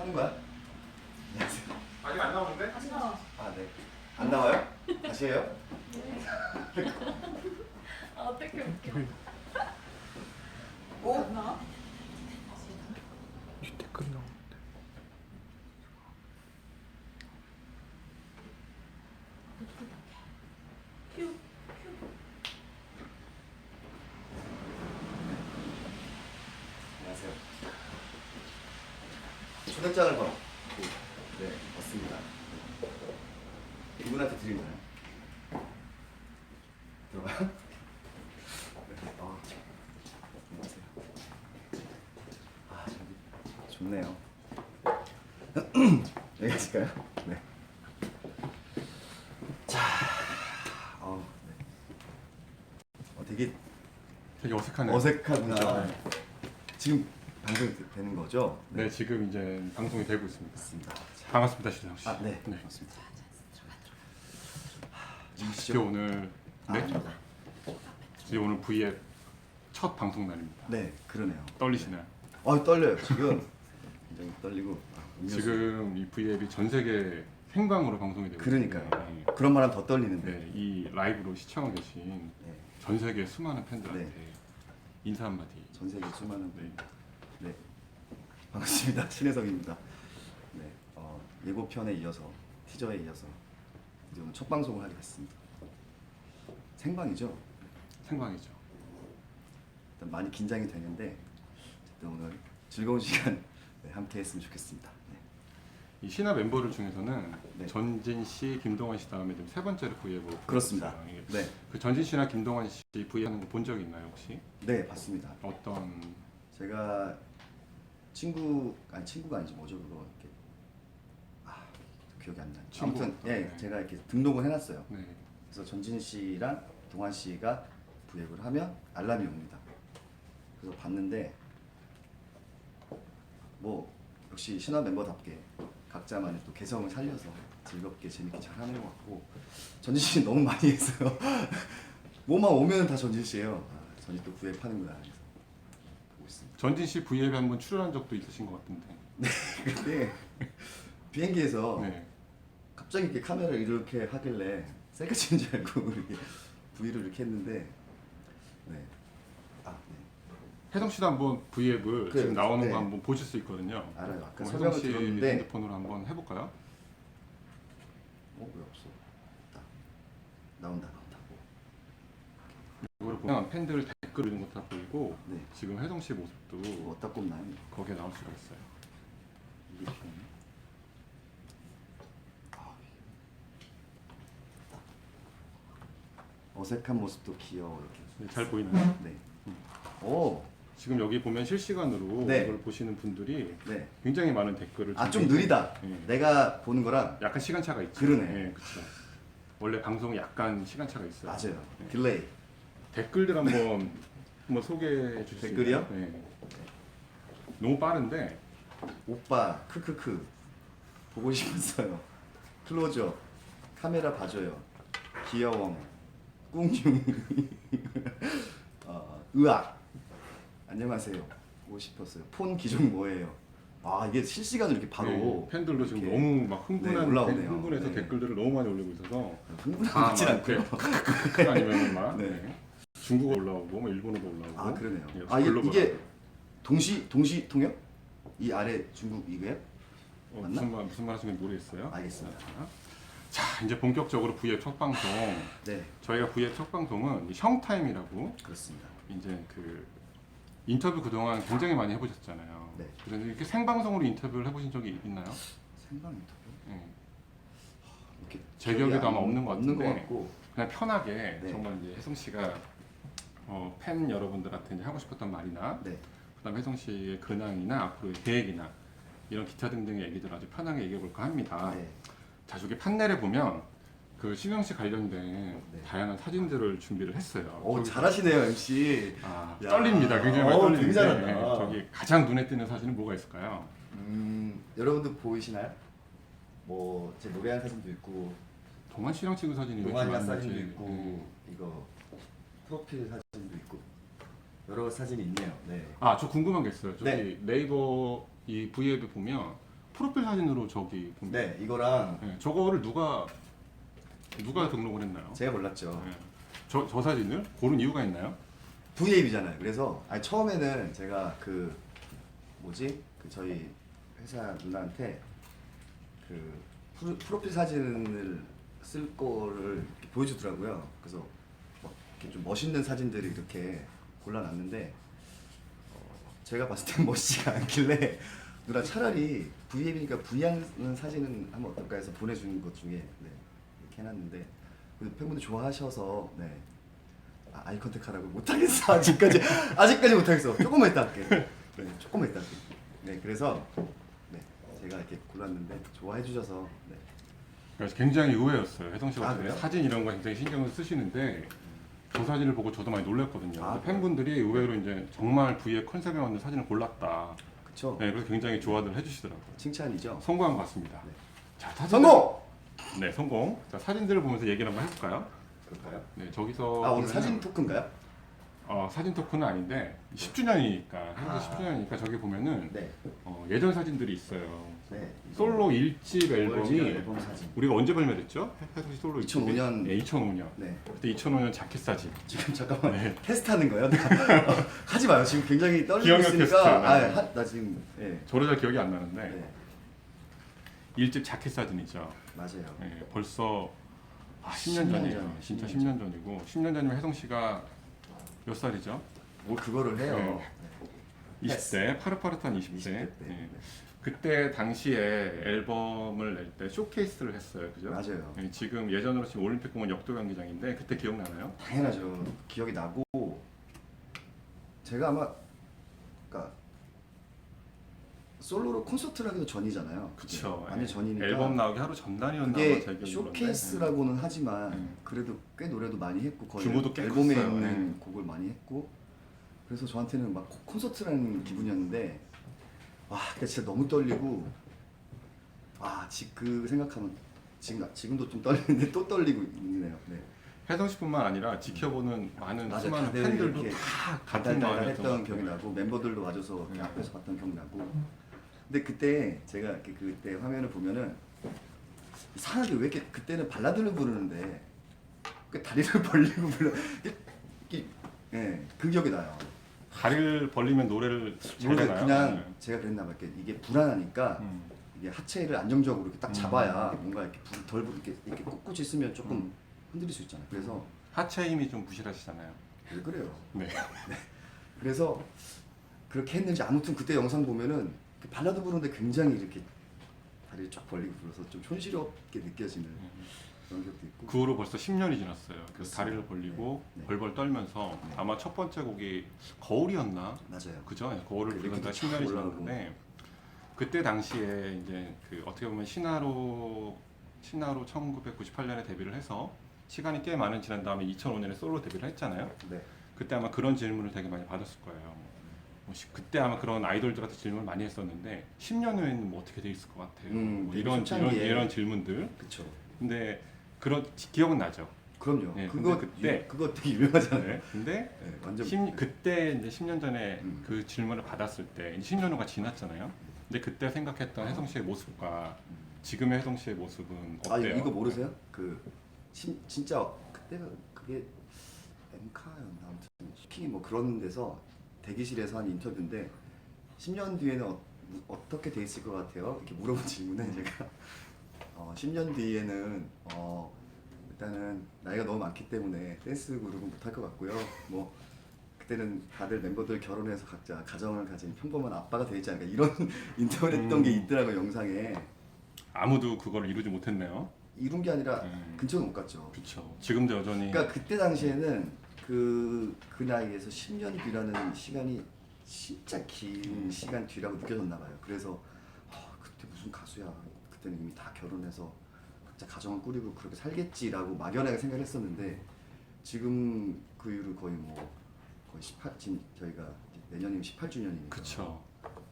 하는 거야? 안녕하세요. 아직 안 나오는데? 다시 나와. 아, 네. 안 나와요? 다시 해요? 아, 어떻게 웃겨. 오? 안 나와? 이 댓글이 나오는데. 큐, 큐. 안녕하세요. 초대장을 받고 네, 왔습니다. 이분한테 드리나요? 들어가요? 네. 안녕하세요. 아, 저기 좋네요. 여기 하실까요? 네. 자, 네. 되게 되게 어색하네요. 어색하구나. 그렇죠? 지금 방송 되는 거죠? 네, 지금 이제 방송이 되고 있습니다. 맞습니다. 반갑습니다, 시정 씨. 아, 네. 네. 맞습니다. 드디어 오늘 네? 아닙니다. 드디어 오늘 V앱 첫 방송 날입니다. 네, 그러네요. 떨리시나요? 떨려요. 지금 굉장히 떨리고. 음료수. 지금 이 V앱이 전 세계 생방으로 방송이 되고 그러니까요. 있는데, 그런 말하면 더 떨리는데. 네, 이 라이브로 시청하고 계신 네. 전 세계 수많은 팬들한테 네. 인사 한마디. 전 세계 수많은 네. 네. 반갑습니다. 신혜성입니다. 네. 예고편에 이어서 티저에 이어서 이제 오늘 첫 방송을 하게 됐습니다. 생방이죠. 생방이죠. 일단 많이 긴장이 되는데 어쨌든 오늘 즐거운 시간 네, 함께 했으면 좋겠습니다. 네. 이 신화 멤버들 중에서는 네. 전진 씨, 김동완 씨 다음에 지금 세 번째로 V앱으로 그렇습니다. 보여줬어요. 네. 그 전진 씨나 김동완 씨 V앱 하는 거 본 적 있나요 혹시? 네, 봤습니다. 어떤 제가 친구가 아니지 뭐죠 그거 이렇게 기억이 안 나요. 친구. 아무튼 예, 네. 제가 이렇게 등록을 해놨어요. 네. 그래서 전진 씨랑 동환 씨가 V앱을 하면 알람이 옵니다. 그래서 봤는데 뭐 역시 신화 멤버답게 각자만의 또 개성을 살려서 즐겁게 재밌게 잘하는 것 같고 전진 씨는 너무 많이 했어요. 뭐만 오면 다 전진 씨예요. 전진 또 V앱 하는구나 그래서 보고 있습니다. 전진 씨 V앱에 한번 출연한 적도 있으신 것 같은데. 근데 비행기에서 네. 갑자기 이렇게 카메라를 이렇게 하길래 셀카 찍는 줄 알고 이렇게 V를 이렇게 했는데 네. 혜성 씨도 한번 V앱을 지금 나오는 네. 거 한번 보실 수 있거든요. 알아요. 아까 그럼 설명을 혜성 씨 들었는데 핸드폰으로 한번 해볼까요? 왜 없어? 나온다. 이걸 보면 팬들 댓글 이런 것다 보이고 네. 지금 혜성 씨 모습도 뭐 어디다 꼽나요? 거기에 나올 수가 있어요. 이게 지금 어색한 모습도 귀여워 이렇게. 네, 잘 보이나요? 네. 오. 지금 여기 보면 실시간으로 네. 이걸 보시는 분들이 네. 굉장히 많은 댓글을 좀 느리다. 네. 내가 보는 거랑 약간 시간차가 있죠. 그러네. 네, 그렇죠. 원래 방송 약간 시간차가 있어요. 맞아요. 네. 딜레이. 댓글들 한번 소개해 주시죠. 댓글이요? 네. 너무 빠른데 오빠 크크크 보고 싶었어요. 클로저 카메라 봐줘요. 귀여워. 꿍융. 의학. 안녕하세요. 보고 싶었어요. 폰 기종 뭐예요? 이게 실시간으로 이렇게 바로 네, 팬들도 지금 이렇게 너무 막 흥분한 올라오네요. 흥분해서 네. 댓글들을 너무 많이 올리고 있어서 흥분하진 않고요. 아니면 막 네. 네. 중국어 올라오고 뭐 일본어도 올라오고 그러네요. 예, 이게 글로벌하고. 동시 통역? 이 아래 중국 이거요? 맞나? 무슨 말 하시는지 모르겠어요. 알겠습니다. 자 이제 본격적으로 V앱 첫 방송. 네, 저희가 V앱 첫 방송은 형타임이라고 그렇습니다. 이제 그 인터뷰 그동안 굉장히 많이 해보셨잖아요. 네. 그래서 이렇게 생방송으로 인터뷰를 해보신 적이 있나요? 생방 인터뷰? 네. 이렇게 제 기억에도 아마 기억이 없는 것 없는 것 같은데 같고. 그냥 편하게 네. 정말 이제 혜성 씨가 팬 여러분들한테 이제 하고 싶었던 말이나 네, 그다음에 혜성 씨의 근황이나 앞으로의 계획이나 이런 기타 등등의 얘기들 아주 편하게 얘기해 볼까 합니다. 네, 자, 저기 판넬에 보면 그 신영 씨 관련된 다양한 사진들을 준비를 했어요. 저기- 잘하시네요 MC. 야. 떨립니다. 굉장히 많이 떨리는데 되게 잘한다. 저기 가장 눈에 띄는 사진은 뭐가 있을까요? 여러분들 보이시나요? 뭐 제 노래한 사진도 있고, 동안 씨랑 찍은 사진이 왜 동안이랑 좋아하는지. 사진도 있고, 이거 프로필 사진도 있고 여러 사진이 있네요. 네. 저 궁금한 게 있어요. 저기 네. 네이버 이 V앱에 보면 프로필 사진으로 저기 봅니다. 네, 이거랑 네, 저거를 누가 등록을 했나요? 제가 몰랐죠. 네. 저 사진을 고른 이유가 있나요? V앱이잖아요. 그래서 처음에는 제가 저희 회사 누나한테 프로필 사진을 쓸 거를 이렇게 보여주더라고요. 그래서 막 이렇게 좀 멋있는 사진들을 이렇게 골라놨는데 제가 봤을 땐 멋지지가 않길래 누나 차라리 V앱이니까 V하는 사진은 하면 어떨까 해서 보내주는 것 중에 이렇게 해놨는데 팬분들 좋아하셔서 아이 컨택하라고 못하겠어. 아직까지 못하겠어. 조금만 이따 할게. 네, 조금만 이따 할게. 네, 그래서 제가 이렇게 골랐는데 좋아해 주셔서 그래서 굉장히 의외였어요. 혜성 씨가 그래요? 사진 이런 거 굉장히 신경을 쓰시는데 저 사진을 보고 저도 많이 놀랐거든요. 아, 팬분들이 의외로 이제 정말 V의 컨셉에 맞는 사진을 골랐다. 그쵸? 네, 그래서 굉장히 좋아들 해주시더라고요. 칭찬이죠? 성공한 것 같습니다. 네. 자, 사진들- 성공! 네, 성공. 자, 사진들을 보면서 얘기를 한번 해볼까요? 그럴까요? 네, 저기서 오늘 보면은- 사진 토크인가요? 사진 토크는 아닌데 10주년이니까 아. 현재 10주년이니까 저기 보면은 네. 예전 사진들이 있어요. 네. 솔로 1집 앨범이 앨범 사진. 우리가 언제 발매됐죠? 혜성 씨 솔로 2005년. 네, 2005년. 네. 그때 2005년 자켓 사진. 지금 잠깐만 네. 테스트하는 거예요? 하지 마요. 지금 굉장히 떨리고 기억력 있으니까. 테스트. 네. 나 지금 저로 잘 기억이 안 나는데 네. 1집 자켓 사진이죠. 맞아요. 네, 벌써 10년 10년 전이에요. 전, 진짜 10년 10년 전이고 10년 전이면 혜성 씨가 몇 살이죠? 뭘 그거를 해요. 네. 20대, 파릇파릇한 20대. 20대 때. 네. 그때 당시에 앨범을 낼 때 쇼케이스를 했어요. 그죠? 맞아요. 네, 지금 예전으로 치면 올림픽공원 역도 경기장인데 그때 기억나나요? 당연하죠. 기억이 나고 제가 아마 그러니까 솔로로 콘서트를 하기도 전이잖아요. 그쵸. 완전 전이니까 앨범 나오기 하루 전날이었나 그게 봐, 제 기억으로는. 쇼케이스라고는 하지만 네. 그래도 꽤 노래도 많이 했고 거의 규모도 꽤 앨범에 컸어요. 있는 네. 곡을 많이 했고 그래서 저한테는 막 콘서트라는 기분이었는데 그때 진짜 너무 떨리고 그 생각하면 지금도 좀 떨리는데 또 떨리고 있네요. 네. 혜성 씨뿐만 아니라 지켜보는 많은 맞아, 수많은 다들 팬들도 이렇게 다 같은 마음이었던 했던 것 기억이 같아요. 나고 멤버들도 와줘서 이렇게 네. 앞에서 봤던 기억이 나고 근데 그때 제가 이렇게 그때 화면을 보면은 이상하게 왜 이렇게 그때는 발라드를 부르는데 그 다리를 벌리고 그 기억이 나요. 다리를 벌리면 노래를 잘 모르겠어요. 되나요? 그냥 네. 제가 그랬나 봐. 이게 불안하니까 이게 하체를 안정적으로 이렇게 딱 잡아야 뭔가 이렇게 이렇게 꿋꿋이 쓰면 조금 흔들릴 수 있잖아요. 그래서 하체 힘이 좀 부실하시잖아요. 왜 그래요? 네. 그래서 그렇게 했는지 아무튼 그때 영상 보면은 그 발라드 부르는데 굉장히 이렇게 다리를 쫙 벌리고 불러서 좀 촌스럽게 느껴지는 그런 것도 있고. 그 후로 벌써 10년이 지났어요. 그 그렇습니다. 다리를 벌리고 네. 네. 벌벌 떨면서 네. 아마 첫 번째 곡이 거울이었나? 맞아요. 그죠? 거울을 그 부른다 느낌도 10년이 쫙 올라오고. 지났는데 그때 당시에 이제 그 어떻게 보면 신화로 1998년에 데뷔를 해서 시간이 꽤 많은 지난 다음에 2005년에 솔로 데뷔를 했잖아요. 네. 그때 아마 그런 질문을 되게 많이 받았을 거예요. 그때 아마 그런 아이돌들한테 질문을 많이 했었는데 10년 후에는 뭐 어떻게 돼 있을 것 같아요. 뭐 되게 이런 초창기에. 이런 질문들. 그렇죠. 근데 그런 기억은 나죠. 그럼요. 네, 그거 근데 그때- 그거 되게 유명하잖아요. 네. 근데 네, 완전 그때 이제 10년 전에 음. 그 질문을 받았을 때 이제 10년 후가 지났잖아요. 근데 그때 생각했던 혜성 씨의 모습과 지금의 혜성 씨의 모습은 어때요? 이거 모르세요? 진짜 그때가 그게 엠카였나 아무튼 키 뭐 그런 데서 대기실에서 한 인터뷰인데 10년 뒤에는 어떻게 돼 있을 것 같아요? 이렇게 물어본 질문에 제가 10년 뒤에는 일단은 나이가 너무 많기 때문에 댄스 그룹은 못할 것 같고요. 뭐 그때는 다들 멤버들 결혼해서 각자 가정을 가진 평범한 아빠가 되지 않을까 이런 인터뷰를 했던 게 있더라고요 영상에. 아무도 그걸 이루지 못했네요. 이룬 게 아니라 근처는 못 갔죠. 그렇죠. 지금도 여전히 그러니까 그때 당시에는 그 나이에서 10년 뒤라는 시간이 진짜 긴 시간 뒤라고 느껴졌나 봐요. 그래서 그때 무슨 가수야. 그때는 이미 다 결혼해서 각자 가정을 꾸리고 그렇게 살겠지라고 막연하게 생각했었는데 지금 그 이후로 거의 저희가 내년이면 18주년이니까 그쵸.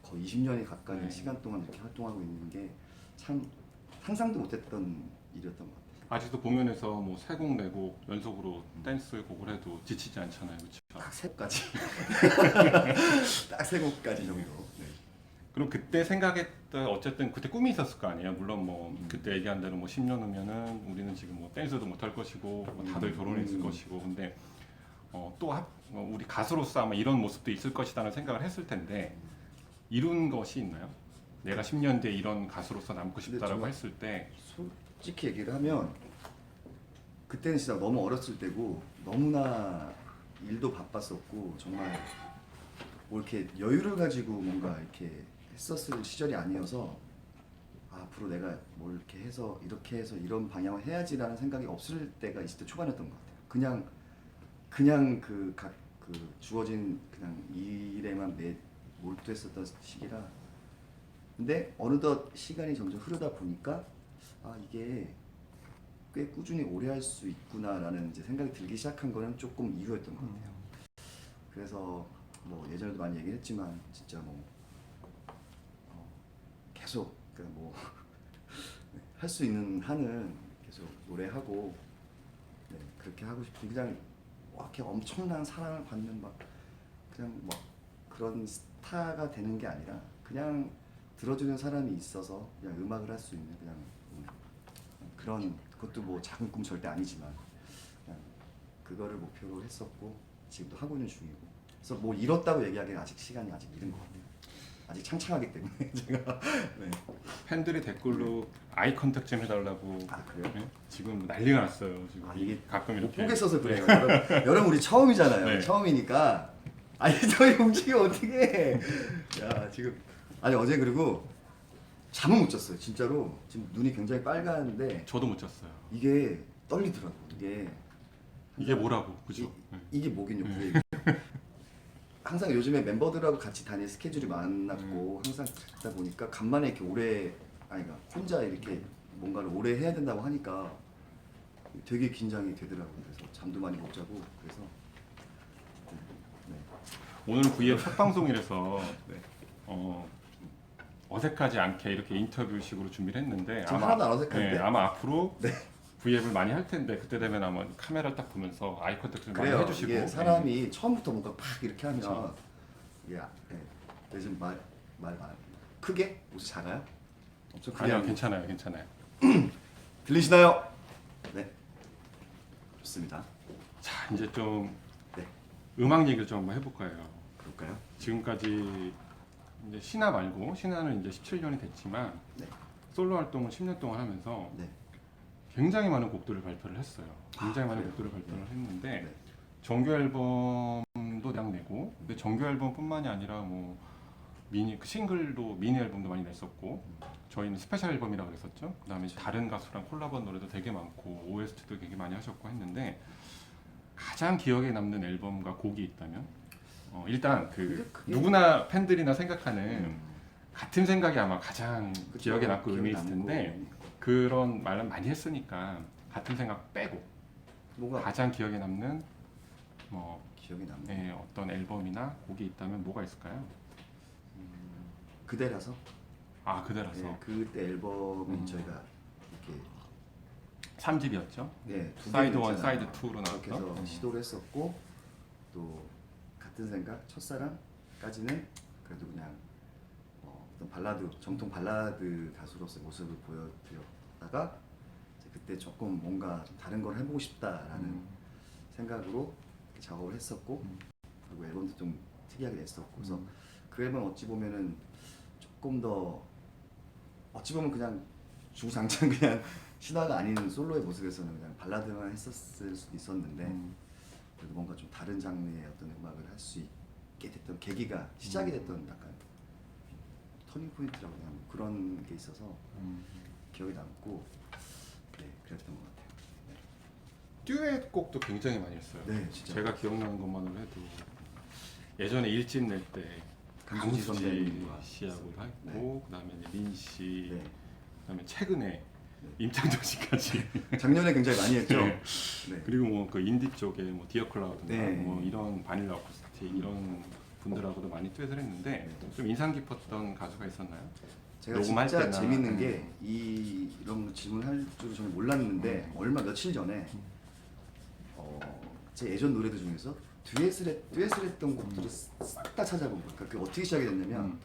거의 20년이 가까이 네. 시간 동안 이렇게 활동하고 있는 게 참 상상도 못했던 일이었던 것 같아요. 아직도 공연에서 뭐 세 곡 네 곡 연속으로 댄스 곡을 해도 지치지 않잖아요, 그렇죠? 딱 세 곡까지 딱 세 곡까지 정도. 네. 그럼 그때 생각했던 어쨌든 그때 꿈이 있었을 거 아니에요. 물론 뭐 그때 얘기한 대로 뭐 10년 후면은 우리는 지금 뭐 댄스도 못할 것이고 뭐 다들 결혼했을 것이고 근데 우리 가수로서 아마 이런 모습도 있을 것이라는 생각을 했을 텐데 이룬 것이 있나요? 내가 10년 뒤에 이런 가수로서 남고 싶다라고 정말- 했을 때 솔직히 얘기를 하면 그때는 진짜 너무 어렸을 때고 너무나 일도 바빴었고 정말 뭐 이렇게 여유를 가지고 뭔가 이렇게 했었을 시절이 아니어서 앞으로 내가 뭘 이렇게 해서 이런 방향을 해야지라는 생각이 없을 때가 20대 초반이었던 것 같아요. 그냥 그 주어진 그냥 일에만 몰두했었던 시기라. 근데 어느덧 시간이 점점 흐르다 보니까 이게 꽤 꾸준히 오래 할 수 있구나라는 이제 생각이 들기 시작한 거는 조금 이후였던 것 같아요. 그래서 뭐 예전에도 많이 얘기했지만 진짜 뭐 계속 뭐 할 수 있는 한은 계속 노래하고 그렇게 하고 싶은 그냥 이렇게 엄청난 사랑을 받는 막 그냥 막 그런 스타가 되는 게 아니라 그냥 들어주는 사람이 있어서 그냥 음악을 할 수 있는 그냥 그런 그것도 뭐 작은 꿈 절대 아니지만 그냥 그거를 목표로 했었고 지금도 하고 있는 중이고 그래서 뭐 이뤘다고 얘기하기엔 아직 시간이 아직 이른 것 같아요. 아직 창창하기 때문에 제가 네. 팬들이 댓글로 아이 컨택 좀 해달라고 그래요? 네? 지금 난리가 났어요. 지금 이게 가끔 못 이렇게 보겠어서 그래요. 여러분 우리 처음이잖아요. 네. 처음이니까 저희 움직임 어떻게 해? 야 지금 어제 그리고 잠을 못 잤어요. 진짜로 지금 눈이 굉장히 빨간데 저도 못 잤어요. 이게 떨리더라고. 이게 뭐라고 그죠? 네. 이게 뭐긴요. 그게 항상 요즘에 멤버들하고 같이 다닐 스케줄이 많았고 항상 그러다 보니까 간만에 이렇게 그러니까 혼자 이렇게 뭔가를 오래 해야 된다고 하니까 되게 긴장이 되더라고요. 그래서 잠도 많이 못 자고 그래서 오늘 V의 첫 방송이라서 네. 어색하지 않게 이렇게 인터뷰식으로 준비를 했는데 지금 하나도 안 어색한데? 네, 아마 앞으로 네. V앱을 많이 할 텐데 그때 되면 아마 카메라를 딱 보면서 아이 컨택 좀 많이 그래요. 해주시고 이게 사람이 처음부터 뭔가 팍 이렇게 하면 그쵸. 이게 요즘 말 크게 혹시 작아요? 엄청 크게 아니요 하면 괜찮아요. 들리시나요? 네. 좋습니다. 자 이제 좀 네. 음악 얘기를 좀 한번 해볼까요? 그럴까요? 지금까지 이제 신화 말고 신화는 이제 17년이 됐지만 네. 솔로 활동을 10년 동안 하면서 네. 굉장히 많은 곡들을 발표를 했어요. 굉장히 많은 그래요? 곡들을 발표를 했는데 네. 정규 앨범도 딱 내고 근데 정규 앨범뿐만이 아니라 뭐 미니 싱글도 미니 앨범도 많이 냈었고 저희는 스페셜 앨범이라고 그랬었죠. 그다음에 다른 가수랑 콜라보 노래도 되게 많고 OST도 되게 많이 하셨고 했는데 가장 기억에 남는 앨범과 곡이 있다면 일단 그 그게- 누구나 팬들이나 생각하는 같은 생각이 아마 가장 그쵸. 기억에 남고 기억에 의미 있을 남고. 텐데 그런 말을 많이 했으니까 같은 생각 빼고 뭐가 가장 기억에 남는 뭐 기억이 남네. 어떤 앨범이나 곡이 있다면 뭐가 있을까요? 그대라서. 아 그대라서 네, 그때 앨범이 저희가 이렇게 3집이었죠. 두 사이드 개를 1, 했잖아요. 사이드 2로 그렇게 해서 나왔죠. 시도를 했었고 또 같은 생각 첫사랑까지는 그래도 그냥 어떤 발라드 정통 발라드 가수로서의 모습을 보여드렸다가 이제 그때 조금 뭔가 좀 다른 걸 해보고 싶다라는 생각으로 작업을 했었고 그리고 앨범도 좀 특이하게 냈었고 그래서 그 앨범 어찌 보면은 조금 더 어찌 보면 그냥 주구장창 그냥 신화가 아닌 솔로의 모습에서는 그냥 발라드만 했었을 수도 있었는데 그래도 뭔가 좀 다른 장르의 어떤 음악을 할 수 있게 됐던 계기가 시작이 됐던 약간 터닝 포인트라고 그냥 그런 게 있어서 기억에 남고 그랬던 것 같아요. 듀엣 곡도 굉장히 많이 했어요. 네, 진짜. 제가 기억나는 것만으로 해도 예전에 일집 낼 때 강수지 강수지 선배님과 씨하고 했고 네. 그다음에 이제 민 씨, 네. 그다음에 최근에 임창정 씨까지 작년에 굉장히 많이 했죠. 네. 네. 그리고 뭐 그 인디 쪽에 뭐 디어 클라우드나 네. 뭐 이런 바닐라 어쿠스틱 이런 분들하고도 많이 듀엣을 했는데 좀 인상 깊었던 가수가 있었나요? 제가 녹음할 진짜 때나. 재밌는 게 이런 질문할 줄 저는 몰랐는데 며칠 전에 제 예전 노래들 중에서 듀엣을 했던 곡들을 싹 다 찾아본 거예요. 그러니까 그게 어떻게 시작이 됐냐면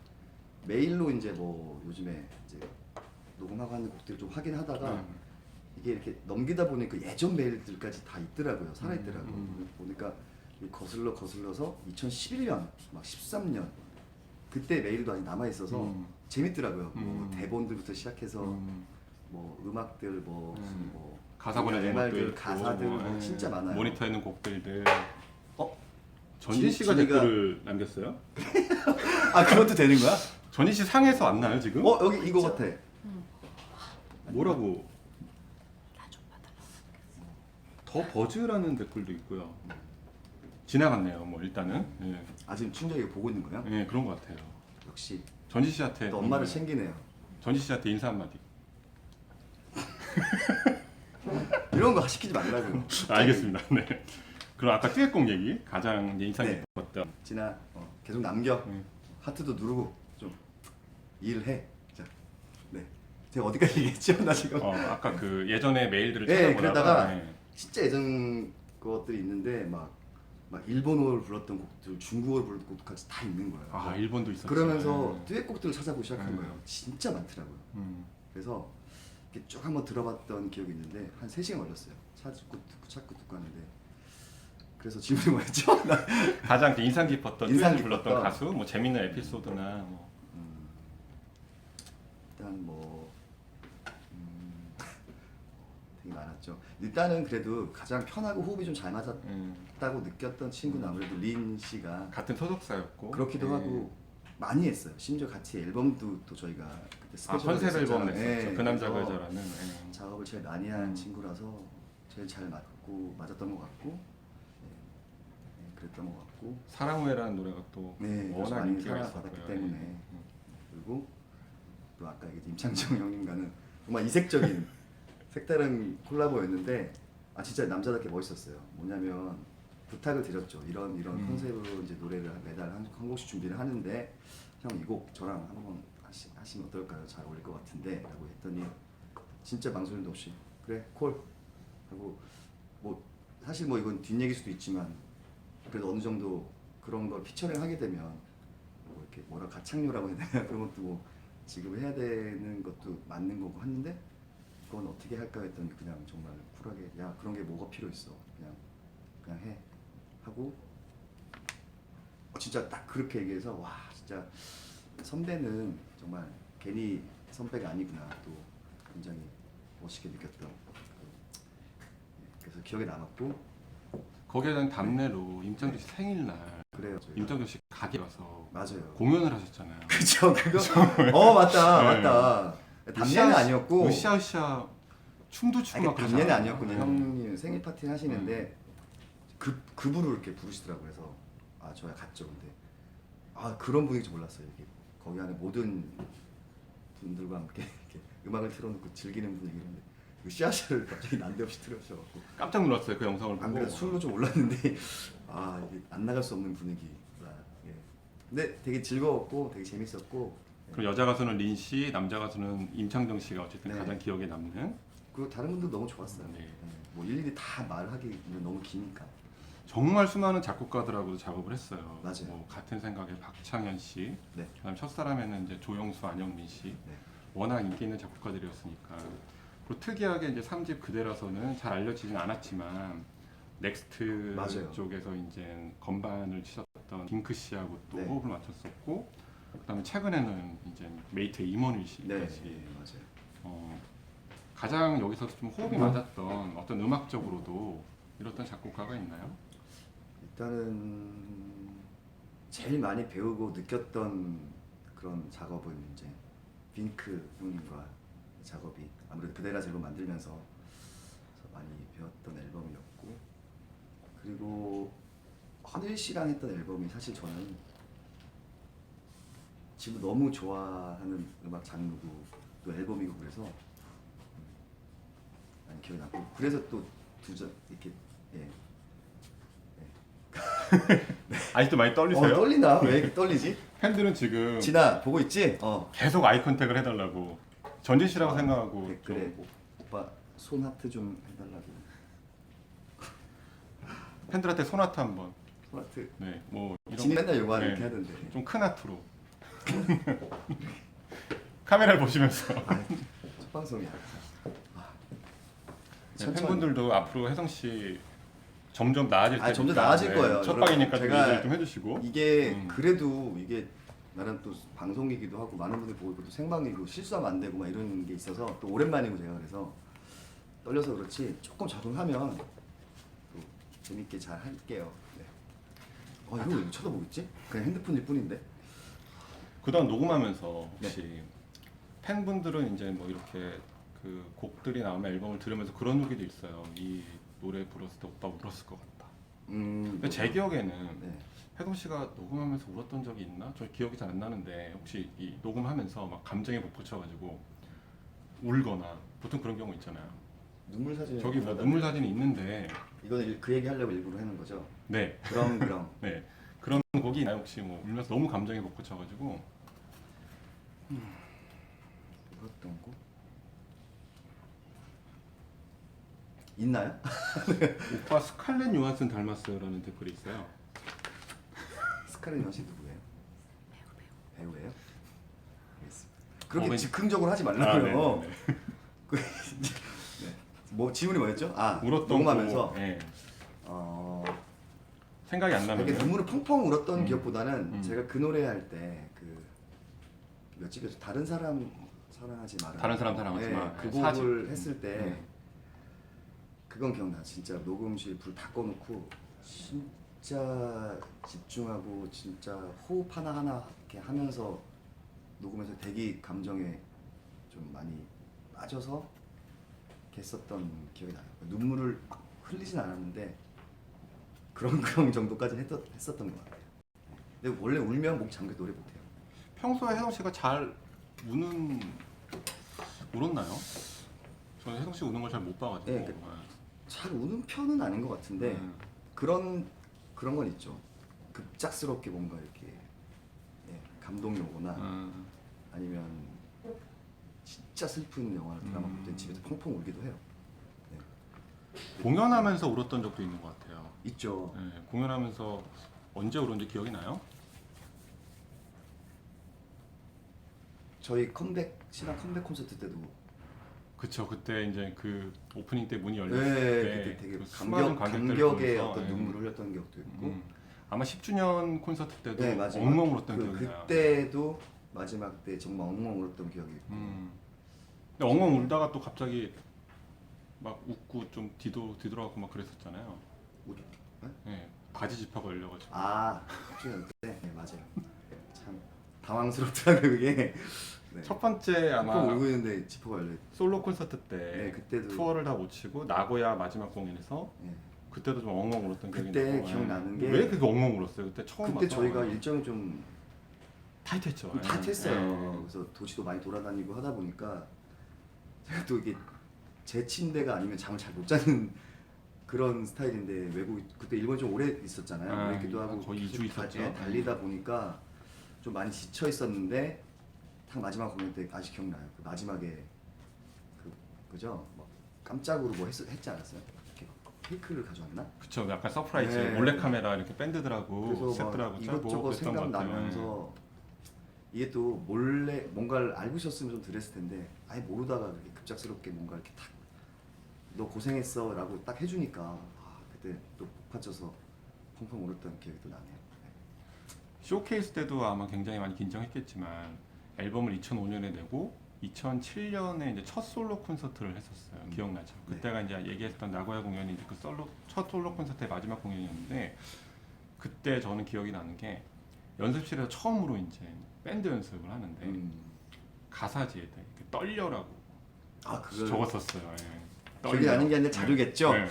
메일로 이제 뭐 요즘에 이제 녹음하고 하는 곡들 좀 확인하다가 이게 이렇게 넘기다 보니까 예전 메일들까지 다 있더라고요. 살아있더라고요. 보니까 거슬러서 2011년, 막 13년 그때 메일도 아직 남아 있어서 재밌더라고요. 뭐 대본들부터 시작해서 뭐 음악들 뭐 무슨 뭐 가사 보내는 것도 MR들 있고, 가사들 뭐 진짜 많아요. 모니터 있는 곡들들. 어? 전진 씨가 진이가- 댓글을 남겼어요? 아 그것도 되는 거야? 전진 씨 상에서 왔나요 지금? 여기 이거 같아. 뭐라고? 더 버즈라는 댓글도 있고요. 지나갔네요. 뭐 일단은 예, 아 지금 충전이 보고 있는 거야? 예 그런 것 같아요. 역시 전진 씨한테 또 엄마를 챙기네요. 전진 씨한테 인사 한마디. 이런 거 시키지 말라고요. 알겠습니다. 네. 그럼 아까 듀엣곡 얘기 가장 이제 인상 네. 깊었던. 진아 계속 남겨. 음. 하트도 누르고 좀 일을 해. 자, 네. 제가 어디까지 얘기했죠? 나 지금. 아까 그 예전에 메일들을 네, 찾아보다가 그러다가 네. 진짜 예전 것들이 있는데 막 일본어를 불렀던 곡들, 중국어를 불렀던 곡들까지 다 있는 거예요. 아 일본도 있었죠. 그러면서 듀엣곡들을 찾아보기 시작한 음. 거예요. 진짜 많더라고요. 음. 그래서 이렇게 쭉 한번 들어봤던 기억이 있는데 한 3시간 걸렸어요. 찾고 듣고 하는데 그래서 질문이 뭐였죠? 나- 가장 인상 깊었던 인상 듀엣을 불렀던 깊었던 가수, 뭐 재밌는 에피소드나 뭐. 일단 되게 많았죠. 일단은 그래도 가장 편하고 호흡이 좀 잘 맞았다고 느꼈던 친구는 아무래도 린 씨가 같은 소속사였고 그렇기도 예. 하고 많이 했어요. 심지어 같이 앨범도 또 저희가 그때 스페셜 컨셉 앨범 했었잖아요. 냈었죠. 예, 그 남자 그 그래서 여자라는. 예. 작업을 제일 많이 한 친구라서 제일 잘 맞았던 것 같고 그랬던 것 같고 사랑 후회라는 노래가 또 그래서 워낙 많이 인기가 사랑받았기 있었고요. 때문에 예. 그리고 또 아까 얘기했던 임창정 형님과는 정말 이색적인 색다른 콜라보였는데 진짜 남자답게 멋있었어요. 뭐냐면 부탁을 드렸죠. 이런 컨셉으로 이제 노래를 매달 한 곡씩 준비를 하는데 형 이 곡 저랑 한번 하시면 어떨까요? 잘 어울릴 것 같은데 라고 했더니 진짜 망설임도 없이 그래 콜 하고 뭐 사실 뭐 이건 뒷얘기일 수도 있지만 그래도 어느 정도 그런 걸 피처링 하게 되면 뭐 이렇게 뭐라 가창료라고 해야 되나 그런 것도 뭐 지금 해야 되는 것도 맞는 거고 했는데 그건 어떻게 할까 했더니 그냥 정말 쿨하게 야 그런 게 뭐가 필요 있어 그냥 해 하고 진짜 딱 그렇게 얘기해서 와 진짜 선배는 정말 괜히 선배가 아니구나 또 굉장히 멋있게 느꼈던 그래서 기억에 남았고 거기에 대한 답례로 임창정 씨 생일날 그래요 저희가. 임창정 씨 가게 가서 맞아요. 공연을 하셨잖아요. 그쵸 그거 맞다 네. 맞다 담례는 아니었고 으쌰으쌰 춤도 추고 막 담례는 그러잖아요. 아니었고 그냥 형님 생일 파티 하시는데 급으로 이렇게 부르시더라고요. 그래서 저야 갔죠. 근데 그런 분위기인지 몰랐어요. 이게 거기 안에 모든 분들과 함께 이렇게 음악을 틀어놓고 즐기는 분위기인데 으쌰으쌰를 갑자기 난데없이 틀어주셔갖고 깜짝 놀랐어요 그 영상을 보고. 안 그래도 술로 좀 올랐는데 이게 안 나갈 수 없는 분위기. 예. 근데 되게 즐거웠고 되게 재밌었고 그럼 여자 가수는 린 씨, 남자 가수는 임창정 씨가 어쨌든 네. 가장 기억에 남는. 그리고 다른 분들 너무 좋았어요. 네. 뭐 일일이 다 말하기는 너무 기니까. 정말 수많은 작곡가들하고도 작업을 했어요. 맞아요. 뭐 같은 생각의 박창현 씨, 네. 그다음 첫사람에는 이제 조영수, 안영민 씨. 네. 워낙 인기 있는 작곡가들이었으니까. 그리고 특이하게 이제 3집 그대라서는 잘 알려지진 않았지만 넥스트 맞아요. 쪽에서 이제 건반을 치셨던 딩크 씨하고 또 네. 호흡을 맞췄었고, 그다음에 최근에는 이제 메이트 임원일 네, 씨까지. 맞아요. 가장 여기서 좀 호흡이 맞았던 어떤 음악적으로도 이렇던 작곡가가 있나요? 일단은 제일 많이 배우고 느꼈던 그런 작업은 이제 빈크 형님과 작업이 아무래도 그대라 앨범 만들면서 많이 배웠던 앨범이었고 그리고 허들 씨랑 했던 앨범이 사실 저는 지금 너무 좋아하는 음악 장르고 또 앨범이고 그래서 많이 기억이 나고 그래서 또 이렇게 아직도 많이 떨리세요? 떨린다. 왜 이렇게 떨리지? 팬들은 지금 진아 보고 있지? 계속 아이 컨택을 해달라고 전진 씨라고 생각하고 댓글에 오빠 손 하트 좀 해달라고. 팬들한테 소나타 한번. 손 하트. 네, 뭐 이런 진이 맨날 요구하는 네. 이렇게 하던데. 좀 큰 하트로. 카메라를 보시면서 첫 방송이야. 네, 팬분들도 앞으로 혜성 씨 점점 나아질 아, 테니까 점점 나아질 거예요. 첫 여러분, 방이니까 좀 제가 얘기를 좀 해주시고 이게 음. 그래도 이게 나름 또 방송이기도 하고 많은 분들이 보고 있고 또 생방이고 실수하면 안 되고 막 이런 게 있어서 또 오랜만이고 제가 그래서 떨려서 그렇지 조금 적응하면 또 재밌게 잘 할게요. 네. 이거 왜 쳐다보고 있지? 그냥 핸드폰일 뿐인데. 그동안 녹음하면서 네. 혹시 팬분들은 이제 뭐 이렇게 그 곡들이 나오면 앨범을 들으면서 그런 얘기도 있어요. 이 노래 불렀을 때 오빠 울었을 것 같다. 근데 제 기억에는 네. 혜동 씨가 녹음하면서 울었던 적이 있나? 저 기억이 잘 안 나는데 혹시 이 녹음하면서 막 감정에 못붙여가지고 울거나 보통 그런 경우 있잖아요. 눈물 사진. 저기 뭐 눈물 사진이 있는데 이거는 그 얘기 하려고 일부러 해놓은 거죠. 네, 그럼. 네 그런 곡이 있나요? 혹시 뭐 울면서 너무 감정에 못붙여가지고 울었던 곡 있나요? 오빠 스칼렛 요한슨 닮았어요라는 댓글이 있어요. 스칼렛 요한슨 누구예요? 배우예요? 알겠습니다. 그렇게 네. 즉흥적으로 하지 아, 말라고요. 네, 네, 그, 네. 뭐 질문이 뭐였죠? 울었던 녹음하면서 곡, 네. 생각이 안 이렇게 나면 눈물을 펑펑 울었던 기억보다는 음. 제가 그 노래 할 때 그 몇집에서 다른 사람 사랑하지 마라. 다른 사람 사랑하지 네, 마. 그 네, 곡을 사집. 했을 때 그건 기억나. 진짜 녹음실 불 다 꺼놓고 진짜 집중하고 진짜 호흡 하나하나 이렇게 하면서 녹음해서 대기 감정에 좀 많이 빠져서 이렇게 했었던 기억이 나요. 눈물을 막 흘리진 않았는데 그런 정도까지 했었던 것 같아요. 근데 원래 울면 목 잠겨 노래 못해요. 평소에 혜성 씨가 잘 울었나요? 저는 혜성 씨 우는 걸 잘 못 봐가지고. 네, 잘 우는 편은 아닌 것 같은데 음. 그런 건 있죠. 급작스럽게 뭔가 이렇게 감동이 오거나 아니면 진짜 슬픈 영화 드라마 볼 때 집에서 펑펑 울기도 해요. 공연하면서 울었던 적도 있는 것 같아요. 있죠. 네, 공연하면서 언제 울었는지 기억이 나요? 저희 신화 컴백 콘서트 때도 그쵸. 그때 이제 그 오프닝 때 문이 열렸을 그때 때 되게 그 수많은 관객들을 감격의 보면서, 어떤 눈물을 흘렸던 기억도 있고 아마 10주년 콘서트 때도 네, 마지막 엉엉 울었던 기억이 나요. 그때도 마지막 때 정말 엉엉 울었던 기억이 있고 근데 엉엉 울다가 또 갑자기 막 웃고 좀 뒤돌아가고 막 그랬었잖아요. 네, 바지 지퍼가 열려가지고. 갑자기 그때 맞아요. 참 당황스럽더라고요 그게. 네. 첫 번째 아마 아마 울고 있는데 지퍼가 열려. 솔로 콘서트 때 네, 그때도 투어를 다 못 치고 나고야 마지막 공연에서 네. 그때도 좀 엉엉 울었던 기억이 그때 나고. 기억나는 게 왜 그게 엉엉 울었어요? 그때 처음 그때 봐서. 저희가 일정이 좀 타이트했죠. 타이트했어요. 네. 그래서 도시도 많이 돌아다니고 하다 보니까 제가 또 이게 제 침대가 아니면 잠을 잘 못 자는 그런 스타일인데 외국 그때 일본 좀 오래 있었잖아요. 오래 있기도 하고 거의 2주 있었죠. 달리다 보니까 좀 많이 지쳐 있었는데 딱 마지막 공연 때 아직 기억나요. 그 마지막에 그죠? 막 깜짝으로 뭐 했지 않았어요? 이렇게 케이크를 가져왔나? 그쵸. 약간 서프라이즈 네. 몰래 카메라 이렇게 밴드들하고 그래서 셋들하고 막 짜고 이것저것 그랬던 것 같아요. 생각나면서 이게 또 몰래 뭔가를 알고 있었으면 좀 덜했을 텐데 아예 모르다가 그렇게 급작스럽게 뭔가 이렇게 탁 너 고생했어 라고 딱 해주니까 그때 또 복받쳐서 펑펑 울었던 기억이 또 나네요. 쇼케이스 때도 아마 굉장히 많이 긴장했겠지만 앨범을 2005년에 내고 2007년에 이제 첫 솔로 콘서트를 했었어요. 기억나죠? 네. 그때가 이제 얘기했던 나고야 공연이 이제 첫 솔로 콘서트의 마지막 공연이었는데 그때 저는 기억이 나는 게 연습실에서 처음으로 이제 밴드 연습을 하는데 가사지에다 이렇게 떨려라고 그걸 적었었어요. 예. 기억이 나는 게 아니라 자료겠죠? 네.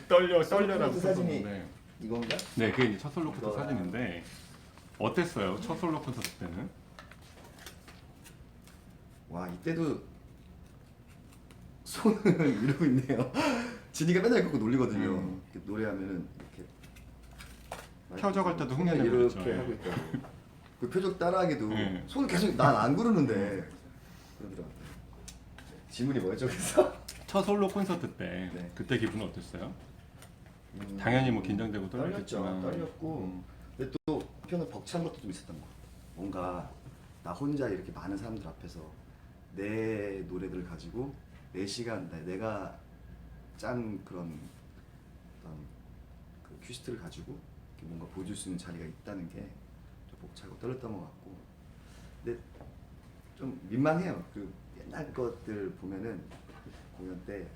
떨려라고 콘서트 사진이 썼었는데 이건가? 네, 그게 이제 첫 솔로 콘서트 이거- 사진인데 어땠어요? 첫 솔로 콘서트 때는? 와 이때도 손을 이러고 있네요. 진이가 맨날 그거 놀리거든요. 이렇게 노래하면은 이렇게 펴져갈 때도 손을 흉내내고 이렇게 있죠. 하고 있다고. 그 표정 따라하기도 네. 손을 계속 난 안 그러는데 그러더라고요. 질문이 뭐였죠 그래서? 첫 솔로 콘서트 때 네. 그때 기분은 어땠어요? 당연히 뭐 긴장되고 떨렸죠. 떨렸겠지만 떨렸고 근데 또 한편은 벅찬 것도 좀 있었던 거. 뭔가 나 혼자 이렇게 많은 사람들 앞에서 내 노래들을 가지고 4시간 내가 짠 그런 어떤 그 큐시트를 가지고 이렇게 뭔가 보여줄 수 있는 자리가 있다는 게 좀 벅차고 떨렸던 것 같고, 근데 좀 민망해요. 그 옛날 것들 보면은 공연 때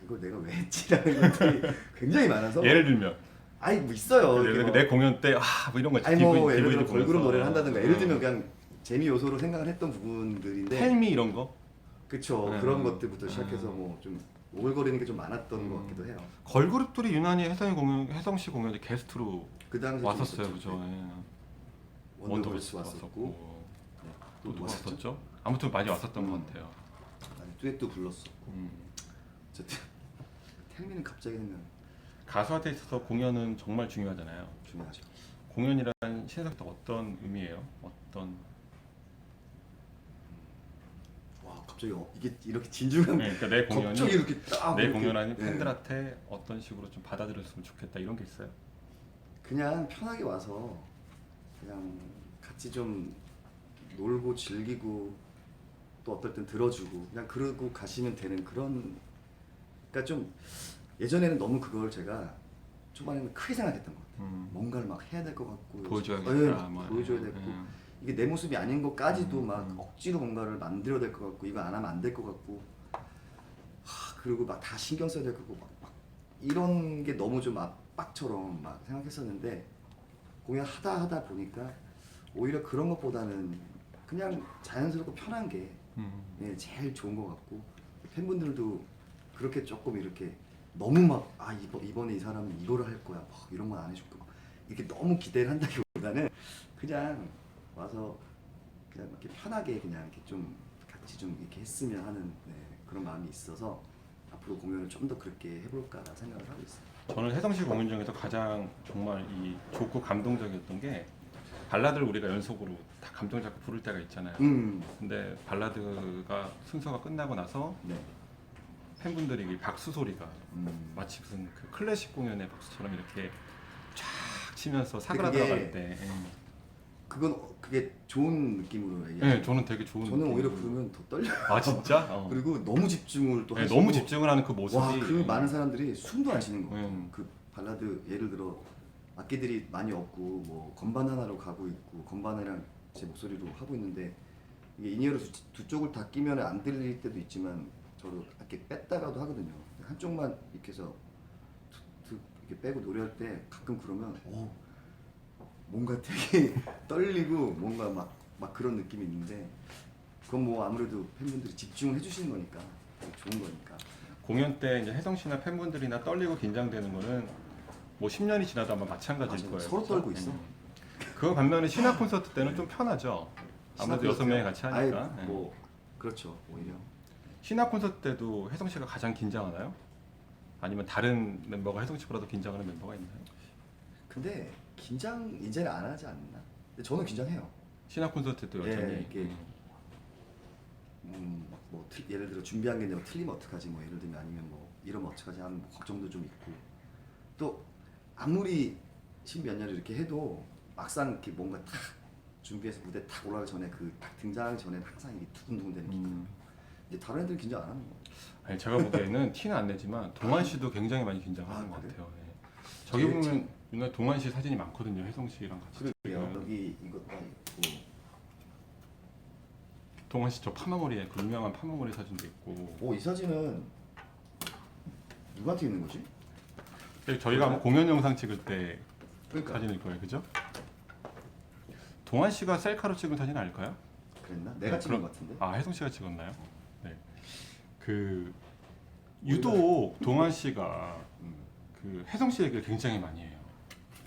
이걸 내가 왜 했지라는 것들이 굉장히 많아서. 예를 들면 아니 뭐 있어요. 예를 이렇게 들면 뭐. 내 공연 때 뭐 이런 거 있지. 아니 뭐 예를 들어 DVD 걸그룹 보면서. 노래를 한다든가 예를 들면 그냥 재미 요소로 생각을 했던 부분들인데, 텔미 이런 거. 그쵸. 네. 그런 것들부터 시작해서 뭐 좀 오글거리는 게 좀 많았던 것 같기도 해요. 걸그룹들이 유난히 혜성 씨 공연에 게스트로 그 당시 왔었어요, 그죠? 예. 원더걸스 왔었고, 네. 또 누가 왔었죠? 왔었죠? 아무튼 많이 왔었던 것 같아요. 아니, 듀엣도 불렀었고. 어쨌든 텔미는 갑자기 생각 가수한테 있어서 공연은 정말 중요하잖아요. 중요하죠. 공연이란 신상도 어떤 의미예요? 어떤 와 갑자기 이게 이렇게 진중한 그러니까 내 공연이 갑자기 이렇게 딱 내 이렇게, 공연하니 네. 팬들한테 어떤 식으로 좀 받아들였으면 좋겠다 이런 게 있어요. 그냥 편하게 와서 그냥 같이 좀 놀고 즐기고 또 어떨 땐 들어주고 그냥 그러고 가시면 되는 그런, 그러니까 좀 예전에는 너무 그걸 제가 초반에는 크게 생각했던 것 같아요. 뭔가를 막 해야 될 것 같고 보여줘야겠다. 네, 뭐. 보여줘야 되고 이게 내 모습이 아닌 것까지도 막 억지로 뭔가를 만들어야 될 것 같고 이거 안 하면 안 될 것 같고 그리고 막 다 신경 써야 될 거고 막 이런 게 너무 좀 압박처럼 막 생각했었는데 공연 하다 보니까 오히려 그런 것보다는 그냥 자연스럽고 편한 게 예, 제일 좋은 것 같고 팬분들도 그렇게 조금 이렇게 너무 막 이번에 이 사람은 이거를 할 거야 막 이런 건 안 해줄 거고 이렇게 너무 기대를 한다기보다는 그냥 와서 그냥 이렇게 편하게 그냥 이렇게 좀 같이 좀 이렇게 했으면 하는 네, 그런 마음이 있어서 앞으로 공연을 좀 더 그렇게 해볼까 생각을 하고 있어요. 저는 혜성 씨 공연 중에서 가장 정말 이 좋고 감동적이었던 게 발라드를 우리가 연속으로 다 감정 잡고 부를 때가 있잖아요. 근데 발라드가 순서가 끝나고 나서 네. 팬분들이 이 박수 소리가 마치 무슨 그 클래식 공연의 박수처럼 이렇게 쫙 치면서 사그라들어갈 때. 그게 좋은 느낌으로 네, 얘기해요. 저는 되게 좋은. 저는 오히려 느낌으로. 그러면 더 떨려요. 아 진짜? 그리고 너무 집중을 또 네, 하시고 너무 집중을 하는 그 모습이. 와, 그 많은 사람들이 숨도 안 쉬는 거예요. 음. 그 발라드 예를 들어 악기들이 많이 없고 뭐 건반 하나로 가고 있고 건반이랑 제 목소리로 하고 있는데 이게 인이어를 두 쪽을 다 끼면 안 들릴 때도 있지만 저도 이렇게 뺐다가도 하거든요. 한쪽만 이렇게 해서 이렇게 빼고 노래할 때 가끔 그러면 뭔가 되게 떨리고 뭔가 막 그런 느낌이 있는데 그건 뭐 아무래도 팬분들이 집중을 해주시는 거니까 좋은 거니까. 공연 때 이제 혜성 씨나 팬분들이나 떨리고 긴장되는 거는 뭐 10년이 지나도 아마 마찬가지일 맞아요. 거예요. 서로 그렇죠? 떨고 있어. 그 반면에 신화 콘서트 때는 좀 편하죠. 아무래도 6명이 같이 하니까. 아예 뭐 그렇죠 오히려. 신화 콘서트 때도 혜성 씨가 가장 긴장하나요? 아니면 다른 멤버가 혜성 씨보다도 긴장하는 멤버가 있나요? 근데 긴장 이제는 안 하지 않나? 근데 저는 긴장해요. 신화 콘서트 때도 여전히. 예, 이게 뭐 예를 들어 준비한 게 뭐 틀리면 어떡하지 뭐 예를 들면 아니면 뭐 이러면 어떡하지 하는 뭐 걱정도 좀 있고 또 아무리 십몇 년을 이렇게 해도 막상 이렇게 뭔가 탁 준비해서 무대 탁 올라가기 전에 그 딱 등장하기 전에 항상 이게 두근두근 되는 게 있거든요. 근데 다른 애들은 긴장 안 하는 거. 아니 제가 보기에는 티는 안 내지만 동환 씨도 굉장히 많이 긴장하는 것 그래요? 같아요. 예. 저기 보면 옛날 동환 씨 사진이 많거든요. 혜성 씨랑 같이. 그래요. 찍은. 여기 이것도 있고. 동환 씨 저 파마머리에 그 유명한 파마머리 사진도 있고. 이 사진은 누구한테 있는 거지? 저희가 아마 공연 영상 찍을 때 그러니까 사진일 거예요, 그죠? 동환 씨가 셀카로 찍은 사진 아닐까요? 그랬나? 내가 네, 찍은 그럼- 것 같은데. 아 혜성 씨가 찍었나요? 네. 그 유독 동환 씨가 그 혜성 씨 얘기를 굉장히 많이 해요.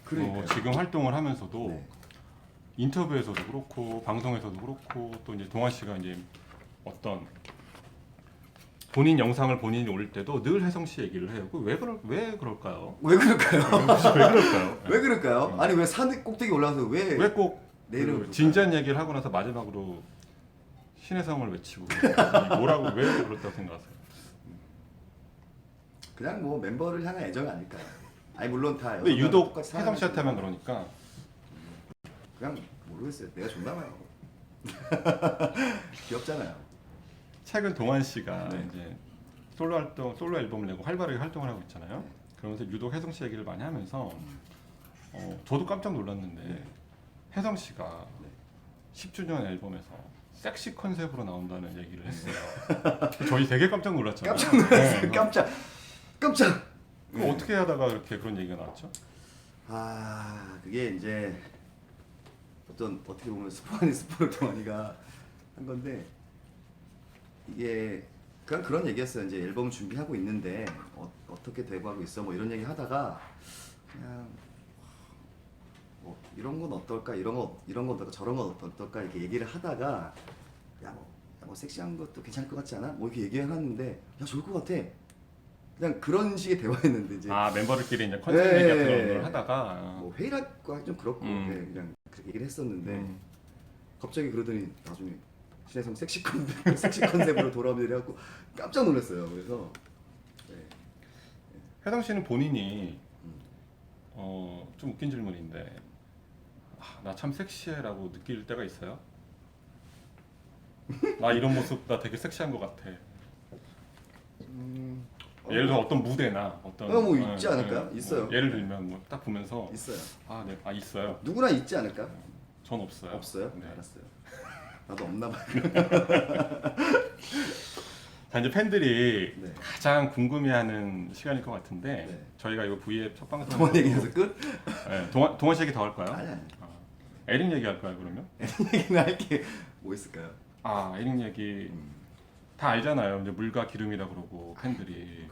그러니까요. 지금 활동을 하면서도 네. 인터뷰에서도 그렇고 방송에서도 그렇고 또 이제 동환 씨가 이제 어떤 본인 영상을 본인이 올릴 때도 늘 혜성 씨 얘기를 해요. 왜 그럴까요? 왜 그럴까요? 왜 그럴까요? 왜 그럴까요? 아니 왜 산 꼭대기 올라가서 왜 꼭 내일은 그 진지한 얘기를 하고 나서 마지막으로 신의 성을 외치고 뭐라고 왜 그렇다고 생각하세요? 그냥 뭐 멤버를 향한 애정 아닐까요? 아니 물론 다. 근데 유독 똑같이 혜성 씨한테만 사랑하시고. 그러니까 그냥 모르겠어요. 내가 좋나 봐요. 귀엽잖아요. 최근 동환 씨가 네. 이제 솔로 활동, 솔로 앨범을 내고 활발하게 활동을 하고 있잖아요. 네. 그러면서 유독 혜성 씨 얘기를 많이 하면서 저도 깜짝 놀랐는데 네. 혜성 씨가 네. 10주년 앨범에서 섹시 컨셉으로 나온다는 얘기를 했어요. 저희 되게 깜짝 놀랐잖아요. 깜짝 놀랐어요. 네. 깜짝. 그럼 어떻게 하다가 이렇게 그런 얘기가 나왔죠? 아 그게 이제 어떻게 보면 스포 아닌 스포를 동환이가 한 건데 이게 그냥 그런 얘기였어요. 이제 앨범 준비하고 있는데 어떻게 되고 하고 있어 뭐 이런 얘기 하다가 그냥 뭐 이런 건 어떨까 이런 건 어떨까 저런 건 어떨까 이렇게 얘기를 하다가 뭐 섹시한 것도 괜찮을 것 같지 않아? 뭐 이렇게 얘기하는데 야 좋을 것 같아. 그냥 그런 식의 대화였는데 이제 아 멤버들끼리 이제 컨셉 네. 얘기 같은 걸 하다가 뭐 회의랄까 좀 그렇고 네, 그냥 그렇게 얘기를 했었는데 갑자기 그러더니 나중에 신혜성 섹시 컨셉으로 돌아오면 이래갖고 깜짝 놀랐어요. 그래서 네. 혜성 씨는 본인이 음. 좀 웃긴 질문인데 나 참 섹시해라고 느낄 때가 있어요? 나 이런 모습 나 되게 섹시한 것 같아. 예를 들어 어떤 무대나 어떤 뭐 있지 않을까요? 있어요. 예를 들면 뭐 딱 보면서 있어요. 있어요. 누구나 있지 않을까? 전 없어요. 없어요? 네. 알았어요. 나도 없나 봐요. 자 이제 팬들이 네. 가장 궁금해하는 시간일 것 같은데 네. 저희가 이거 V앱 첫 방송 동안 얘기해서 끝? 네, 동환 씨 얘기 더 할까요? 아니. 에릭 얘기 할까요 그러면? 얘기는 할게 뭐 있을까요? 에릭 얘기 다 알잖아요. 이제 물과 기름이라 그러고 팬들이.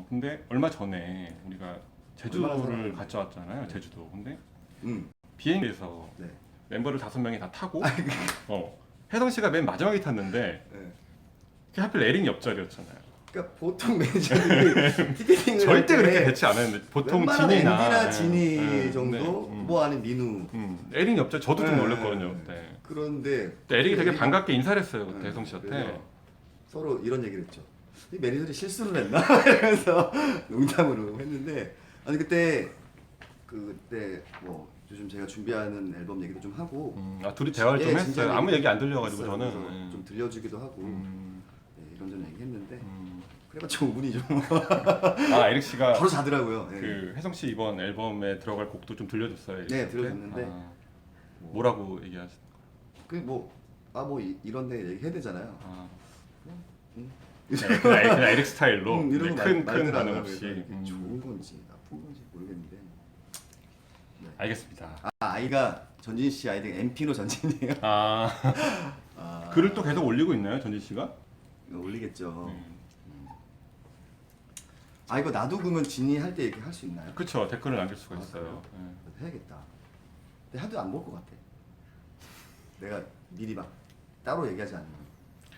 근데 얼마 전에 우리가 얼마나 제주도를 살았는데. 갔다 왔잖아요. 제주도. 근데 음. 비행기에서 네. 멤버를 5명이 다 타고 혜성 씨가 맨 마지막에 탔는데 네. 하필 에릭 옆자리였잖아요. 그러니까 보통 매니저들이 티켓팅을 절대 할 때 그렇게 대치 안 했는데 보통 웬만하면 진이나 앤디나 진이 네, 정도 네, 뭐 아닌 민우 에릭 옆자리 저도 좀 네, 놀랐거든요. 네. 그때. 그런데 근데 에릭이 되게 에릭이- 반갑게 인사를 했어요. 그때 네, 혜성 씨한테. 그래서 서로 이런 얘기를 했죠. 이 매니저들이 실수를 했나? 이러면서 농담으로 했는데 아니 그때 뭐 요즘 제가 준비하는 앨범 얘기도 좀 하고 둘이 대화를 좀 예, 했어요. 진짜 아무 얘기 안 들려가지고 했어요. 저는 그래서 좀 들려주기도 하고 네, 이런저런 얘기했는데 음. 그래봤자 5분이죠. 에릭 씨가 바로 자더라고요. 네. 그 혜성 씨 이번 앨범에 들어갈 곡도 좀 들려줬어요. 에릭 네, 씨한테? 들려줬는데 뭐라고 얘기하시? 이런데 얘기해야 되잖아요. 그냥 에릭 스타일로 이런 거 큰 말더라고요. 반응 없이. 그래서 이게 좋은 건지 나쁜 건지 모르겠는데. 알겠습니다. 아이가 전진 씨 아이디 엠피노 전진이에요. 글을 또 계속 올리고 있나요, 전진 씨가? 이거 올리겠죠. 이거 나도 그러면 진이 할 때 얘기할 수 있나요? 그렇죠. 댓글을 남길 수가 있어요. 그래도 해야겠다. 근데 하도 안 볼 것 같아. 내가 미리 막 따로 얘기하지 않으면.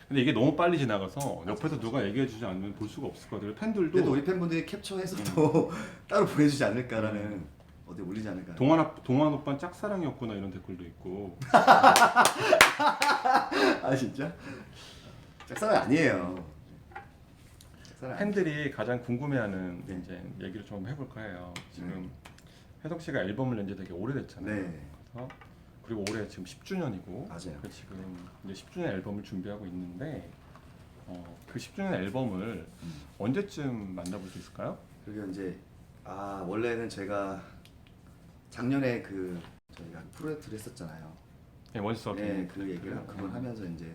근데 이게 너무 빨리 지나가서 옆에서 누가 얘기해주지 않으면 볼 수가 없을 것 같아요. 팬들도 그래도 우리 팬분들이 캡처해서 또 따로 보내주지 않을까라는 어디 올리지 않을까. 동환 오빠는 짝사랑이었구나 이런 댓글도 있고. 진짜? 짝사랑 아니에요. 팬들이 가장 궁금해하는 네. 이제 얘기를 좀 해볼까 해요. 지금 혜성 씨가 앨범을 낸 지 되게 오래됐잖아요. 네. 그래서 그리고 올해 지금 10주년이고 맞아요. 지금 이제 10주년 앨범을 준비하고 있는데 그 10주년 앨범을 언제쯤 만나볼 수 있을까요? 그리고 이제 원래는 제가 작년에 저희가 프로젝트를 했었잖아요. 네, 원스 어게인. 네, 그 얘기를 그걸 하면서 이제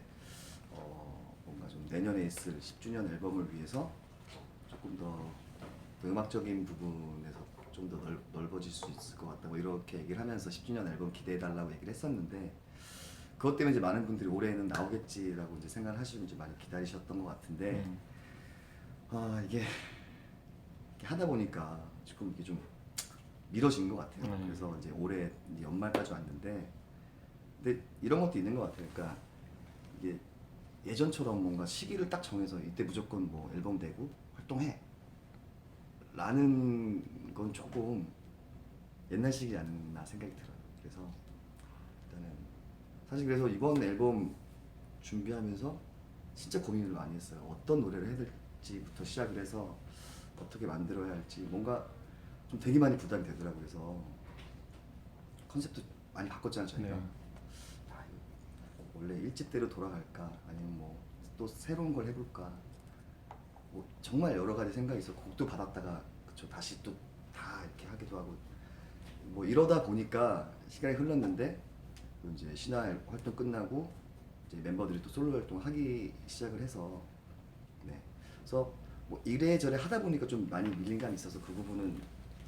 뭔가 좀 내년에 있을 10주년 앨범을 위해서 조금 더 음악적인 부분에서 좀 더 넓어질 수 있을 것 같다. 뭐 이렇게 얘기를 하면서 10주년 앨범 기대해 달라고 얘기를 했었는데 그것 때문에 이제 많은 분들이 올해는 나오겠지라고 이제 생각을 하시고 이제 많이 기다리셨던 것 같은데 이게 하다 보니까 조금 이게 좀 미뤄진 것 같아요. 그래서 이제 올해 이제 연말까지 왔는데 근데 이런 것도 있는 것 같아요. 그러니까 이게 예전처럼 뭔가 시기를 딱 정해서 이때 무조건 뭐 앨범 내고 활동해 라는 건 조금 옛날식이지 않나 생각이 들어요. 그래서 일단은 사실 그래서 이번 앨범 준비하면서 진짜 고민을 많이 했어요. 어떤 노래를 해야 될지부터 시작을 해서 어떻게 만들어야 할지 뭔가 좀 되게 많이 부담이 되더라고요. 그래서 컨셉도 많이 바꿨잖아요 저희가. 네. 아, 이거 원래 일집대로 돌아갈까 아니면 뭐 또 새로운 걸 해볼까 뭐 정말 여러 가지 생각이 있어. 곡도 받았다가 그쵸 다시 또 다 이렇게 하기도 하고 뭐 이러다 보니까 시간이 흘렀는데 또 이제 신화 활동 끝나고 이제 멤버들이 또 솔로 활동을 하기 시작을 해서 네 그래서 뭐 이래저래 하다 보니까 좀 많이 밀린 감이 있어서 그 부분은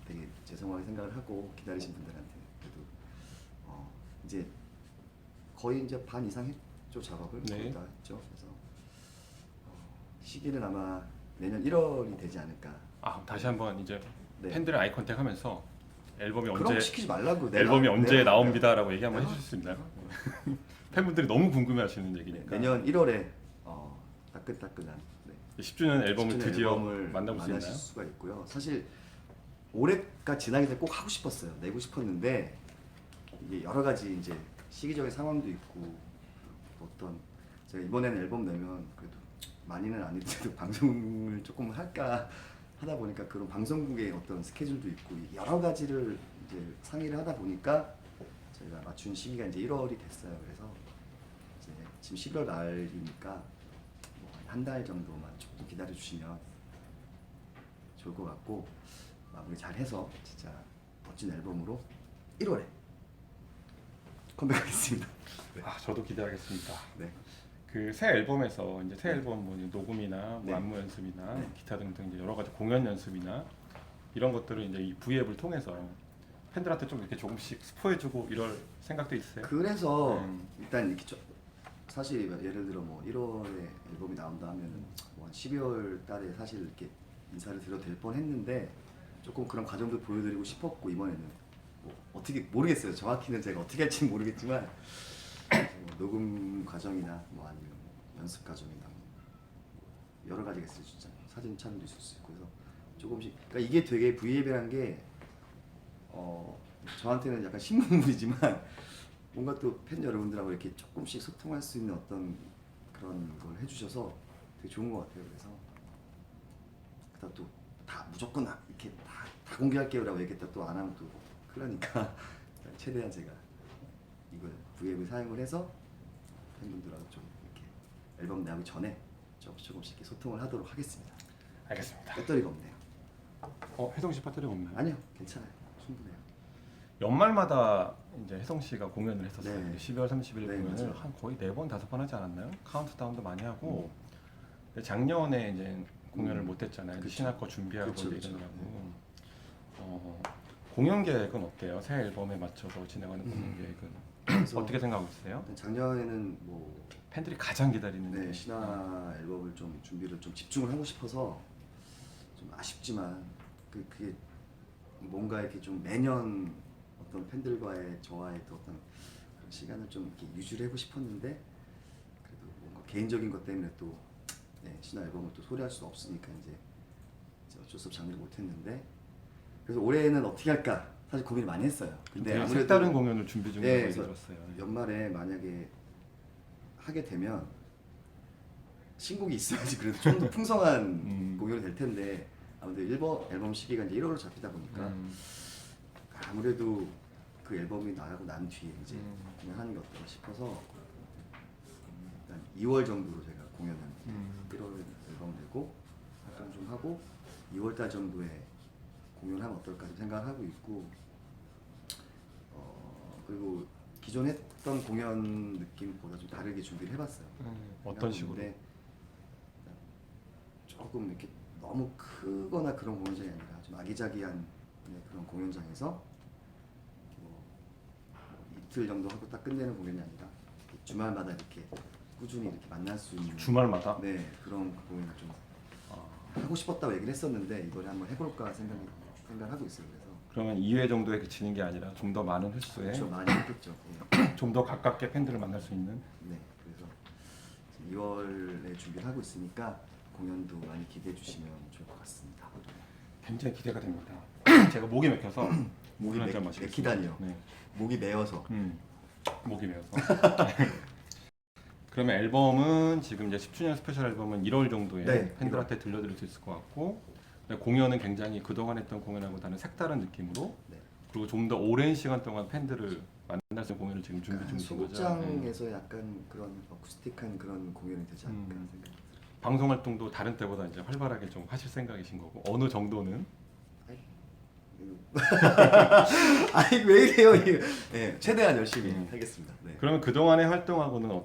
되게 죄송하게 생각을 하고 기다리신 분들한테 그래도 이제 거의 이제 반 이상 했죠 작업을. 네. 거의 다 했죠. 그래서 시기는 아마 내년 1월이 되지 않을까. 아 다시 한번 이제 네. 팬들의 아이 컨택하면서 앨범이 그런 거 언제 시키지 말라고. 앨범이 언제 내가- 나옵니다라고 얘기 한번 내가- 해주실 수 있나요? 팬분들이 너무 궁금해하시는 얘기니까. 내년 1월에 따끈따끈한 10주년 앨범을 10주년 드디어 앨범을 만나볼 수 만나실 있나요? 수가 있고요. 사실 올해가 지나기 전에 꼭 하고 싶었어요. 내고 싶었는데 이게 여러 가지 이제 시기적인 상황도 있고 어떤 제가 이번에는 앨범 내면 그래도 많이는 아니더라도 방송을 조금 할까 하다 보니까 그런 방송국의 어떤 스케줄도 있고 여러 가지를 이제 상의를 하다 보니까 저희가 맞춘 시기가 이제 1월이 됐어요. 그래서 이제 지금 11월 말이니까 한 달 정도만 조금 기다려 주시면 좋을 것 같고 마무리 잘 해서 진짜 멋진 앨범으로 1월에 컴백하겠습니다. 아 저도 기대하겠습니다. 네. 그 새 앨범에서 이제 새 앨범 뭐 이제 녹음이나 뭐 네. 안무 연습이나 네. 기타 등등 이제 여러 가지 공연 연습이나 이런 것들을 이제 이 V앱을 통해서 팬들한테 좀 이렇게 조금씩 스포해주고 이럴 생각도 있어요. 그래서 음. 일단 이렇게 사실 예를 들어 뭐 1월에 앨범이 나온다 하면은 뭐 12월 달에 사실 이렇게 인사를 드려도 될 뻔했는데 조금 그런 과정도 보여드리고 싶었고 이번에는 뭐 어떻게 모르겠어요. 정확히는 제가 어떻게 할지 모르겠지만 뭐 녹음 과정이나 뭐 아니면 뭐 연습 과정이나 뭐 여러 가지가 있을 수 있잖아요. 사진 촬영도 있을 수 있고 그래서 조금씩 그러니까 이게 되게 V앱이라는 게 저한테는 약간 신문물이지만 뭔가 또 팬 여러분들하고 이렇게 조금씩 소통할 수 있는 어떤 그런 걸 해주셔서 되게 좋은 것 같아요. 그래서 그다음 또 다 무조건 이렇게 다 공개할게요라고 얘기했다 또 안 하면 또 큰일 나니까 최대한 제가 이걸 V앱을 사용을 해서 팬분들하고 좀 이렇게 앨범 나오기 전에 조금씩 이렇게 소통을 하도록 하겠습니다. 알겠습니다. 배터리가 없네요. 혜성 씨 파트가 없나요? 아니요, 괜찮아요. 충분해요. 연말마다 이제 혜성 씨가 공연을 했었어요. 네. 12월 30일 네, 공연을 맞아요. 한 거의 4번 5번 하지 않았나요? 카운트다운도 많이 하고 근데 작년에 이제 공연을 못 했잖아요. 그쵸. 신화 거 준비하고 그쵸, 이제 그쵸. 이러느라고. 공연 계획은 어때요? 새 앨범에 맞춰서 진행하는 공연 계획은 그래서 어떻게 생각하고 있어요? 작년에는 뭐 팬들이 가장 기다리는 네, 게 신화 앨범을 좀 준비를 좀 집중을 하고 싶어서 좀 아쉽지만 그게 뭔가 이렇게 좀 매년 어떤 팬들과의 저와의 또 어떤 그런 시간을 좀 이렇게 유지를 하고 싶었는데 그래도 뭔가 개인적인 것 때문에 또 신화 앨범을 또 소개할 수 없으니까 이제 어쩔 수 없이 장르를 못했는데 그래서 올해는 어떻게 할까 사실 고민을 많이 했어요. 근데 되게 아무래도 색다른 공연을 준비 중이라고 네, 얘기 그래서 들었어요. 연말에 만약에 하게 되면 신곡이 있어야지 그래도 좀 더 풍성한 공연이 될 텐데 아무래도 앨범 시기가 이제 1월로 잡히다 보니까 아무래도 그 앨범이 나가고 난 뒤에 이제 공연하는 게 어떨까 싶어서 일단 2월 정도로 제가 공연을 1월에 앨범 내고 활동 좀 하고 2월달 정도에 공연하면 어떨까 좀 생각을 하고 있고 그리고 기존 했던 공연 느낌보다 좀 다르게 준비를 해봤어요. 어떤 식으로? 해봤는데 조금 이렇게 너무 크거나 그런 공연장이 아니라 좀 아기자기한 그런 공연장에서 뭐 이틀 정도 하고 딱 끝내는 공연이 아니라 주말마다 이렇게 꾸준히 이렇게 만날 수 있는 주말마다? 네 그런 공연을 좀 하고 싶었다고 얘기를 했었는데 이번에 한번 해볼까 생각하고 있어요. 그래서 그러면 2회 정도에 그치는 게 아니라 좀 더 많은 횟수에 좀 많이 했겠죠. 예. 좀 더 가깝게 팬들을 만날 수 있는 네, 그래서 2월에 준비를 하고 있으니까 공연도 많이 기대해 주시면 좋을 것 같습니다. 굉장히 기대가 됩니다. 제가 목이 막혀서 물을 한잔 마시겠습니다. 맥히다니요. 네. 목이 메어서 목이 메어서. 그러면 앨범은 지금 이제 10주년 스페셜 앨범은 1월 정도에 네, 팬들한테 들려드릴 수 있을 것 같고 공연은 굉장히 그동안 했던 공연하고 다른 색다른 느낌으로 네. 그리고 좀 더 오랜 시간 동안 팬들을 만날 수 있는 공연을 지금 준비 중이신 거죠? 소극장에서 약간 그런 어쿠스틱한 그런 공연이 되지 않을까 하는 생각이 들어요. 방송 활동도 다른 때보다 이제 활발하게 좀 하실 생각이신 거고 어느 정도는 아니 왜 이래요? 네, 최대한 열심히 하겠습니다. 네. 그러면 그 동안의 활동하고는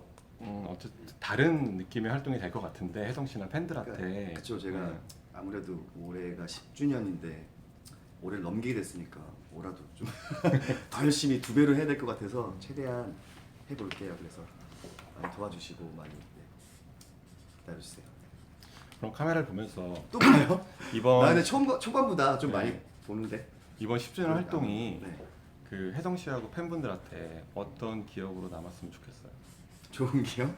어쨌든 다른 느낌의 활동이 될 것 같은데 혜성 씨나 팬들한테 그쵸, 제가 네. 아무래도 올해가 10주년인데 올해를 넘기게 됐으니까 뭐라도 좀 더 열심히 2배로 해야 될 것 같아서 최대한 해볼게요. 그래서 많이 도와주시고 많이 기다려주세요. 그럼 카메라를 보면서 또 봐요? 이번 나 근데 초반보다 좀 네. 많이 보는데. 이번 10주년 활동이 네. 그 혜성 씨하고 팬분들한테 어떤 기억으로 남았으면 좋겠어요. 좋은 기억?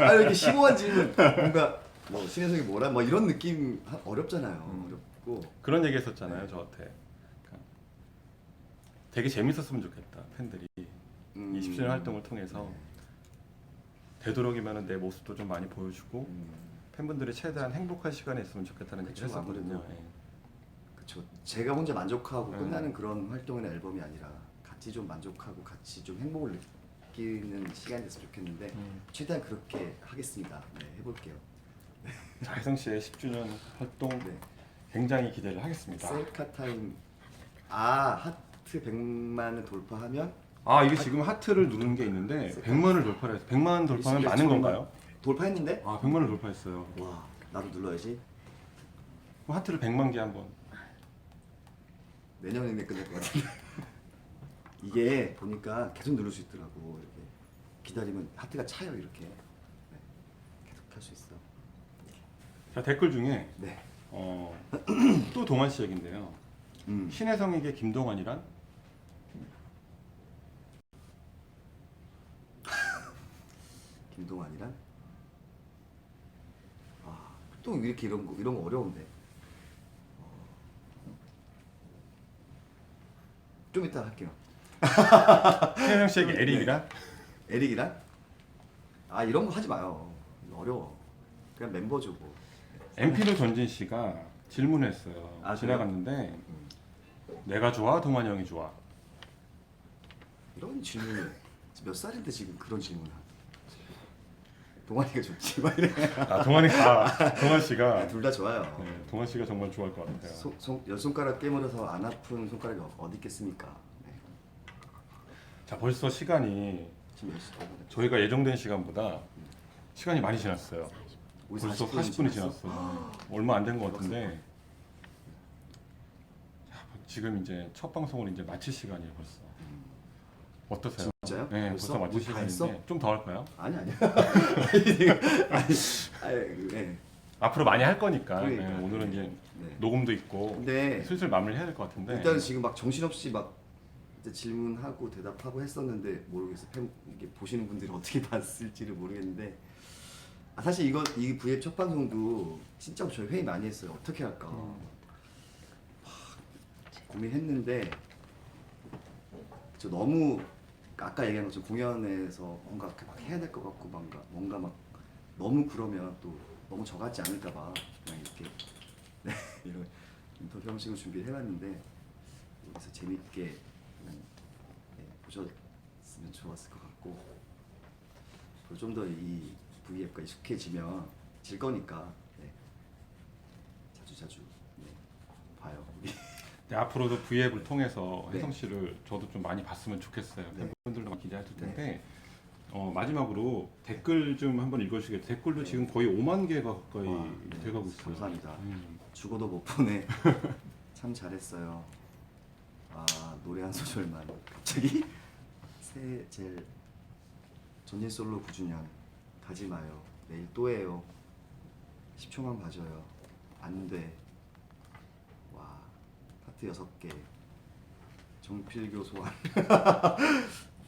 아 이렇게 심오한 질문 뭔가 뭐 신혜성이 뭐라 뭐 이런 느낌 어렵잖아요. 어렵고 그런 얘기 했었잖아요, 네. 저한테. 그러니까 되게 재밌었으면 좋겠다, 팬들이. 이 10주년 활동을 통해서 네. 되도록이면 내 모습도 좀 많이 보여주고 음, 팬분들이 최대한 행복한 시간이 있으면 좋겠다는 얘기를 그쵸, 했었거든요. 아무래도. 그쵸. 제가 혼자 만족하고 네. 끝나는 그런 활동이나 앨범이 아니라 같이 좀 만족하고 같이 좀 행복을 느끼는 시간이 됐으면 좋겠는데 최대한 그렇게 하겠습니다. 네, 해볼게요. 자, 혜성 씨의 10주년 활동 네. 굉장히 기대를 하겠습니다. 셀카 타임. 아 하트 100만을 돌파하면 아, 이게 지금 하트를 누르는 게 있는데 100만을 돌파를 했어요. 100만 돌파하면 많은 건가요? 돌파했는데? 아, 100만을 돌파했어요. 와 나도 눌러야지. 그럼 하트를 100만 개 한번. 내년에 끝날 것 같은데. 이게 보니까 계속 누를 수 있더라고. 이렇게 기다리면 하트가 차요 이렇게. 네. 계속 할 수 있어. 자, 댓글 중에 네. 또 동환 씨 얘긴데요. 신혜성에게 김동완이란? 김동완이란? 또 이렇게 이런 거 어려운데. 좀 이따 할게요. 신혜성 씨에게 에릭이란? 에릭이랑? 이런 거 하지 마요. 이거 어려워. 그냥 멤버죠 뭐. MP로 전진 씨가 질문했어요. 아, 지나갔는데 내가 좋아, 동환이 형이 좋아. 이런 질문을 몇 살인데 지금 그런 질문을 하지? 동환이가 좋지 막 이래. 동환 씨가 둘 다 좋아요. 네, 동환 씨가 정말 좋아할 것 같아요. 열 손가락 깨물어서 안 아픈 손가락이 어디 있겠습니까? 네. 자, 벌써 시간이 지금 몇 시? 저희가 예정된 시간보다 시간이 많이 지났어요. 우리 벌써 40분이 지났어요. 얼마 안 된 것 같은데 자, 지금 이제 첫 방송을 이제 마칠 시간이에요 벌써. 어떠세요? 진짜요? 네, 벌써 마칠 우리 다 했어? 시간인데 좀 더 할까요? 아니. 네. 앞으로 많이 할 거니까 그러니까. 네, 오늘은 이제 네. 녹음도 있고 근데 슬슬 마무리해야 될 것 같은데 일단 지금 막 정신없이 막 이제 질문하고 대답하고 했었는데 모르겠어요. 이게 보시는 분들이 어떻게 봤을지를 모르겠는데 사실 이 V앱 첫 방송도 진짜 저희 회의 많이 했어요. 어떻게 할까 고민했는데 저 너무 아까 얘기한 것처럼 공연에서 뭔가 막 해야 될 것 같고 뭔가 막 너무 그러면 또 너무 저 같지 않을까 봐 그냥 이렇게 네, 이런 인터뷰 형식으로 준비를 해봤는데 여기서 재밌게 보셨으면 좋았을 것 같고 좀 더 이 V앱과 익숙해지면 질 거니까 네. 자주 봐요 우리. 네, 앞으로도 V앱을 통해서 네. 혜성 씨를 저도 좀 많이 봤으면 좋겠어요. 네. 팬분들도 많이 기대하실 텐데 마지막으로 댓글 좀 한번 읽어주시겠어요? 댓글도 네. 지금 거의 5만 개가 가까이 와, 네. 돼가고 있어요. 감사합니다. 죽어도 못 보내. 참 잘했어요. 노래 한 소절만. 갑자기 새젤 전진 솔로 9주년 가지 마요. 내일 또 해요. 10초만 봐줘요. 안 돼. 와 하트 6개. 정필교 소환.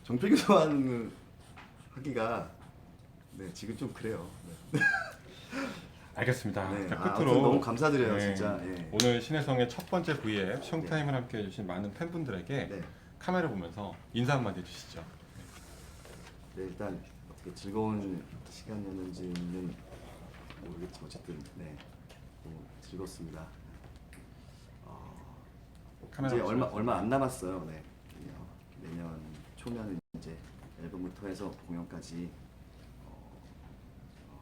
정필교 소환을 하기가 지금 좀 그래요. 네. 알겠습니다. 네, 자, 아무튼 끝으로 너무 감사드려요, 네, 진짜. 예. 오늘 신혜성의 첫 번째 V앱 숑타임을 함께 해주신 많은 팬분들에게 네. 카메라 보면서 인사 한마디 해주시죠. 네, 일단 어떻게 즐거운 시간이었는지는 모르겠지만 어쨌든 너무 즐겁습니다. 카메라 이제 보시면서. 얼마 안 남았어요. 내년 초면은 이제 앨범부터 해서 공연까지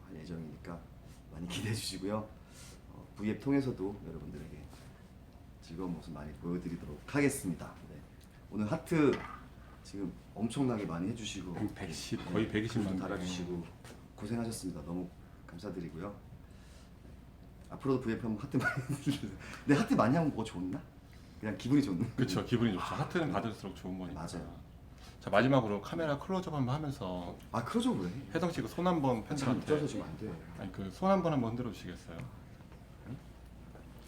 할 예정이니까 많이 기대해 주시고요. V앱 통해서도 여러분들에게 즐거운 모습 많이 보여드리도록 하겠습니다. 네. 오늘 하트 지금 엄청나게 많이 해주시고 110 거의 120만 달아주시고 고생하셨습니다. 너무 감사드리고요. 앞으로도 V앱 한번 하트 많이 해주세요. 근데 하트 많이 하면 뭐 좋나? 그냥 기분이 좋는. 그렇죠. 기분이 좋죠. 하트는 받을수록 좋은 거니까. 맞아요. 자 마지막으로 카메라 클로즈업 한번 하면서 아 그러죠 왜? 혜성 씨 그 손 한번 잘 팬들한테 웃겨서 지금 안 돼. 아니 그 손 한번 흔들어 주시겠어요?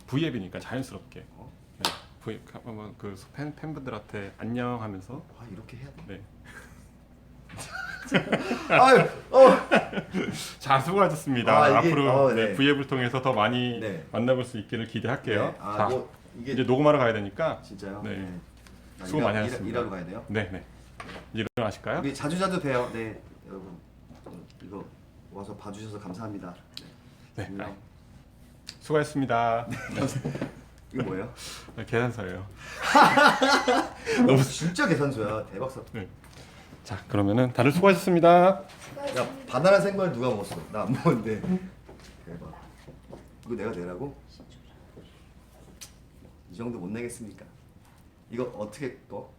V앱이니까 자연스럽게. 네. V 한번 그 팬분들한테 안녕하면서. 아 이렇게 해야 돼? 네. 아유, 자 수고하셨습니다. 아, 이게- 앞으로 네. 네, V앱을 통해서 더 많이 네. 만나볼 수 있기를 기대할게요. 네. 아, 자 뭐 이게 이제 녹음하러 가야 되니까. 진짜요? 네. 아, 수고 많이 하셨습니다. 일하러 가야 돼요? 네네. 이제 일어나실까요? 우리 자주 봬요. 네, 여러분 이거 와서 봐주셔서 감사합니다. 네. 안녕. 수고하셨습니다. 이거 뭐예요? 네, 계산서예요. 너무 진짜 계산서야. 대박 사. 네. 자 그러면은 다들 수고하셨습니다. 야 바나나 생과일 누가 먹었어? 나 안 먹었는데. 대박. 이거 내가 내라고? 이 정도 못 내겠습니까? 이거 어떻게 꺼?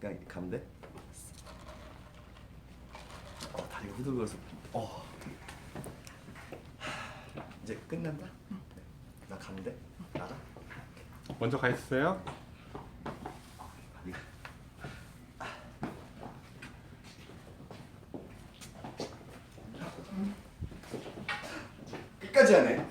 그냥 가면 돼? 다리가 후들거려서. 이제 끝난다? 나 가면 돼? 나가? 먼저 가 있으세요. 끝까지 하네.